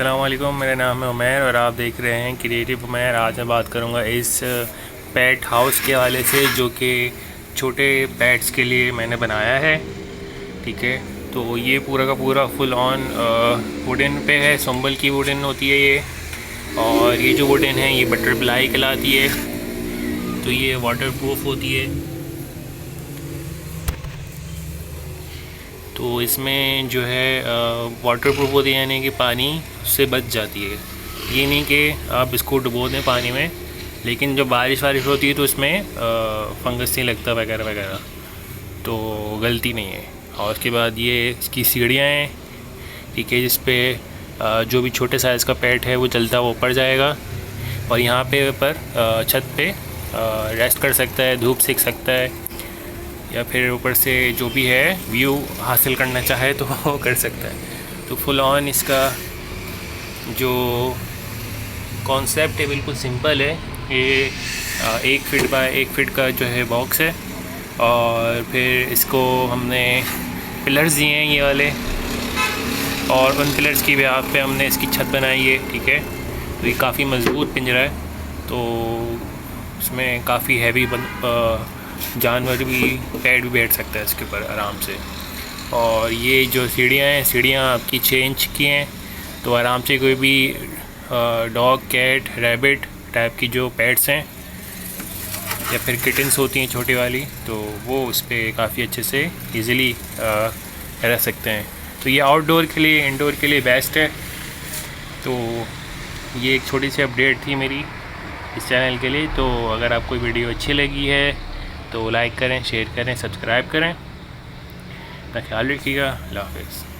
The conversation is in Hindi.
अस्सलाम वालेकुम, मेरा नाम है उमैर और आप देख रहे हैं क्रिएटिव उमैर। आज मैं बात करूंगा इस पेट हाउस के हवाले से जो कि छोटे पेट्स के लिए मैंने बनाया है। ठीक है, तो ये पूरा का पूरा फुल ऑन वुडन पे है। संबल की वुडन होती है ये, और ये जो वुडन है ये बटरफ्लाई कहलाती है। तो ये वाटर प्रूफ होती है। तो इसमें जो है वाटर प्रूफ होती है, यानी कि पानी से बच जाती है। ये नहीं कि आप इसको डुबो दें पानी में, लेकिन जब बारिश होती है तो इसमें फंगस नहीं लगता वगैरह वगैरह, तो गलती नहीं है। और उसके बाद ये इसकी सीढ़ियाँ हैं, ठीक है, जिस पे जो भी छोटे साइज़ का पेट है वो चलता है वो ऊपर जाएगा, और यहाँ पे ऊपर छत पे रेस्ट कर सकता है, धूप सेक सकता है, या फिर ऊपर से जो भी है व्यू हासिल करना चाहे तो वो कर सकता है। तो फुल ऑन इसका जो कॉन्सेप्ट है बिल्कुल सिंपल है। ये 1 फीट बाय 1 फीट का जो है बॉक्स है, और फिर इसको हमने पिलर्स दिए हैं ये वाले, और उन पिलर्स की बिहाफ पे हमने इसकी छत बनाई है। ठीक है, तो ये काफ़ी मज़बूत पिंजरा है, तो इसमें काफ़ी हैवी जानवर भी, पेट भी बैठ सकता है इसके ऊपर आराम से। और ये जो सीढ़ियाँ हैं, सीढ़ियाँ आपकी 6 इंच की हैं, तो आराम से कोई भी डॉग, कैट, रैबिट टाइप की जो पेट्स हैं या फिर किटन्स होती हैं छोटी वाली, तो वो उस पर काफ़ी अच्छे से इजीली रह सकते हैं। तो ये आउटडोर के लिए, इंडोर के लिए बेस्ट है। तो ये एक छोटी सी अपडेट थी मेरी इस चैनल के लिए। तो अगर आपको वीडियो अच्छी लगी है तो लाइक करें, शेयर करें, सब्सक्राइब करें। अपना ख्याल रखिएगा। अल्लाह हाफ़िज़।